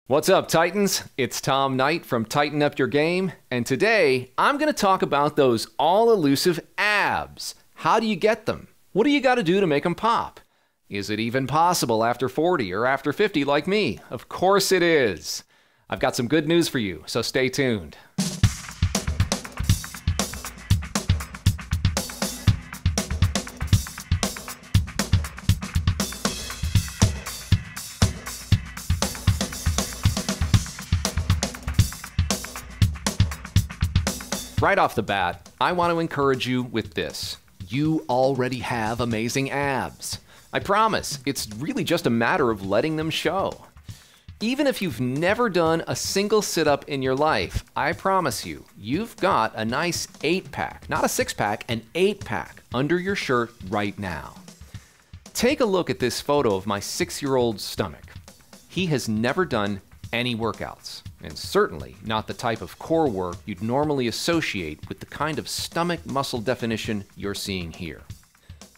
What's up, Titans? It's Tom Knight from Tighten Up Your Game, and today I'm going to talk about those all-elusive abs. How do you get them? What do you got to do to make them pop? Is it even possible after 40 or after 50 like me? Of course it is. I've got some good news for you, so stay tuned. Right off the bat, I want to encourage you with this. You already have amazing abs. I promise, it's really just a matter of letting them show. Even if you've never done a single sit-up in your life, I promise you, you've got a nice 8-pack, not a 6-pack, an 8-pack under your shirt right now. Take a look at this photo of my 6-year-old's stomach. He has never done any workouts, and certainly not the type of core work you'd normally associate with the kind of stomach muscle definition you're seeing here.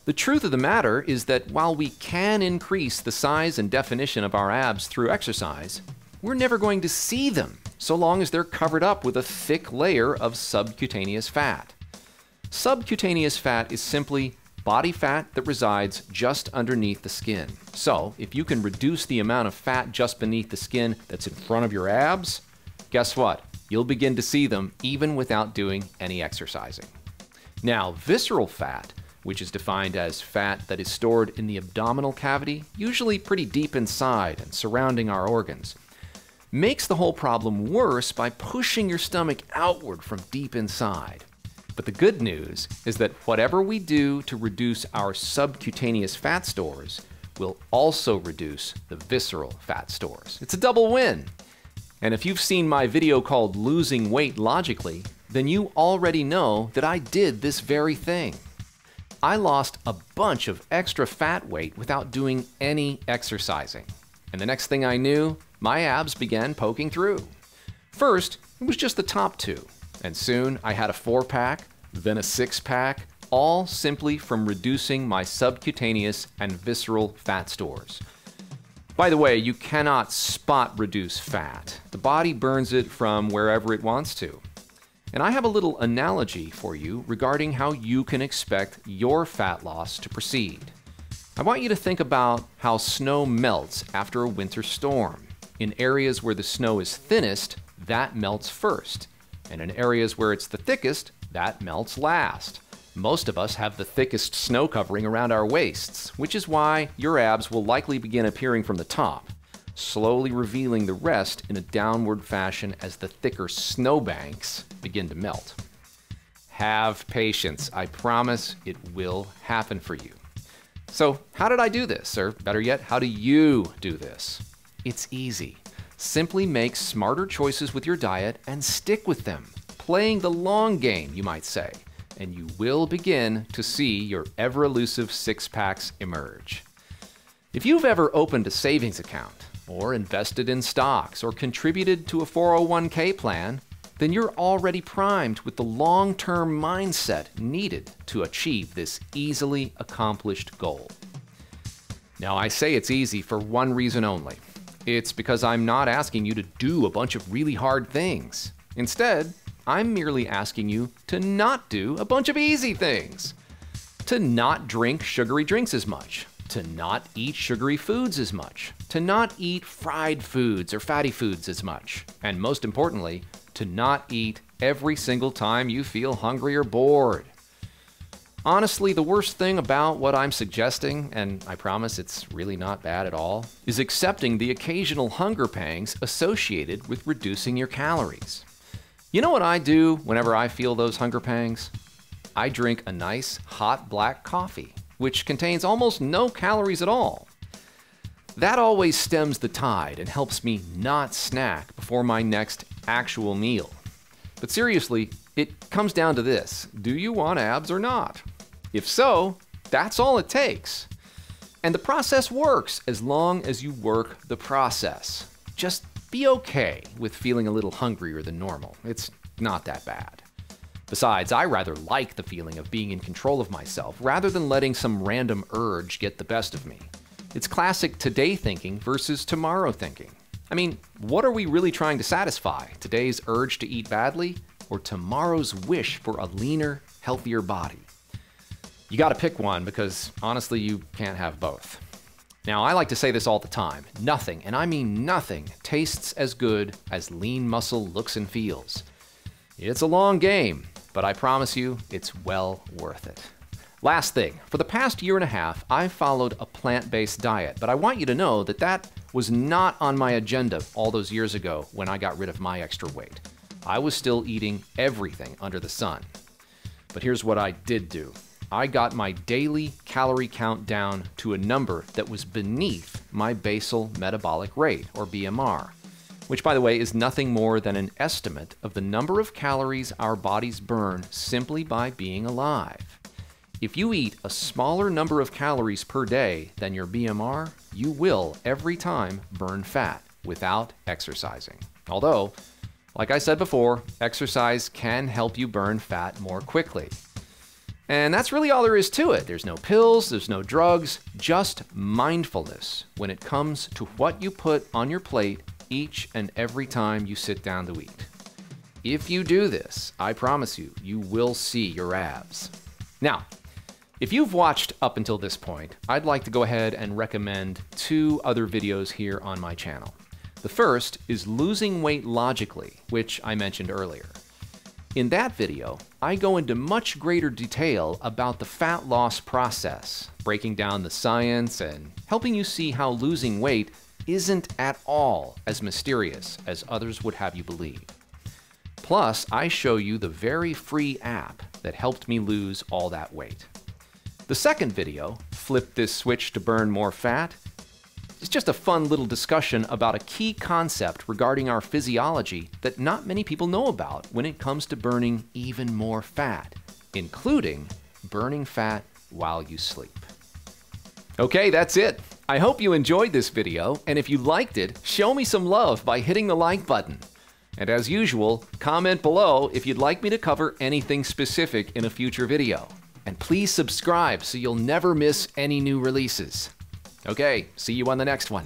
The truth of the matter is that while we can increase the size and definition of our abs through exercise, we're never going to see them so long as they're covered up with a thick layer of subcutaneous fat. Subcutaneous fat is simply body fat that resides just underneath the skin. So, if you can reduce the amount of fat just beneath the skin that's in front of your abs, guess what? You'll begin to see them even without doing any exercising. Now, visceral fat, which is defined as fat that is stored in the abdominal cavity, usually pretty deep inside and surrounding our organs, makes the whole problem worse by pushing your stomach outward from deep inside. But the good news is that whatever we do to reduce our subcutaneous fat stores will also reduce the visceral fat stores. It's a double win. And if you've seen my video called Losing Weight Logically, then you already know that I did this very thing. I lost a bunch of extra fat weight without doing any exercising. And the next thing I knew, my abs began poking through. First, it was just the top two. And soon I had a 4-pack, then a 6-pack, all simply from reducing my subcutaneous and visceral fat stores. By the way, you cannot spot reduce fat. The body burns it from wherever it wants to. And I have a little analogy for you regarding how you can expect your fat loss to proceed. I want you to think about how snow melts after a winter storm. In areas where the snow is thinnest, that melts first. And in areas where it's the thickest, that melts last. Most of us have the thickest snow covering around our waists, which is why your abs will likely begin appearing from the top, slowly revealing the rest in a downward fashion as the thicker snowbanks begin to melt. Have patience. I promise it will happen for you. So, how did I do this? Or better yet, how do you do this? It's easy. Simply make smarter choices with your diet and stick with them, playing the long game, you might say, and you will begin to see your ever-elusive 6-packs emerge. If you've ever opened a savings account, or invested in stocks, or contributed to a 401k plan, then you're already primed with the long-term mindset needed to achieve this easily accomplished goal. Now, I say it's easy for one reason only. It's because I'm not asking you to do a bunch of really hard things. Instead, I'm merely asking you to not do a bunch of easy things. To not drink sugary drinks as much. To not eat sugary foods as much. To not eat fried foods or fatty foods as much. And most importantly, to not eat every single time you feel hungry or bored. Honestly, the worst thing about what I'm suggesting, and I promise it's really not bad at all, is accepting the occasional hunger pangs associated with reducing your calories. You know what I do whenever I feel those hunger pangs? I drink a nice hot black coffee, which contains almost no calories at all. That always stems the tide and helps me not snack before my next actual meal. But seriously, it comes down to this: do you want abs or not? If so, that's all it takes. And the process works as long as you work the process. Just be okay with feeling a little hungrier than normal. It's not that bad. Besides, I rather like the feeling of being in control of myself rather than letting some random urge get the best of me. It's classic today thinking versus tomorrow thinking. I mean, what are we really trying to satisfy? Today's urge to eat badly, or tomorrow's wish for a leaner, healthier body? You gotta pick one because honestly, you can't have both. Now, I like to say this all the time. Nothing, and I mean nothing, tastes as good as lean muscle looks and feels. It's a long game, but I promise you, it's well worth it. Last thing, for the past year and a half, I've followed a plant-based diet, but I want you to know that that was not on my agenda all those years ago when I got rid of my extra weight. I was still eating everything under the sun. But here's what I did do. I got my daily calorie count down to a number that was beneath my basal metabolic rate, or BMR, which, by the way, is nothing more than an estimate of the number of calories our bodies burn simply by being alive. If you eat a smaller number of calories per day than your BMR, you will every time burn fat without exercising. Although, like I said before, exercise can help you burn fat more quickly. And that's really all there is to it. There's no pills, there's no drugs, just mindfulness when it comes to what you put on your plate each and every time you sit down to eat. If you do this, I promise you, you will see your abs. Now, if you've watched up until this point, I'd like to go ahead and recommend 2 other videos here on my channel. The first is Losing Weight Logically, which I mentioned earlier. In that video, I go into much greater detail about the fat loss process, breaking down the science and helping you see how losing weight isn't at all as mysterious as others would have you believe. Plus, I show you the very free app that helped me lose all that weight. The second video, Flip This Switch to Burn More Fat, is just a fun little discussion about a key concept regarding our physiology that not many people know about when it comes to burning even more fat, including burning fat while you sleep. Okay, that's it. I hope you enjoyed this video, and if you liked it, show me some love by hitting the like button. And as usual, comment below if you'd like me to cover anything specific in a future video. And please subscribe so you'll never miss any new releases. Okay, see you on the next one.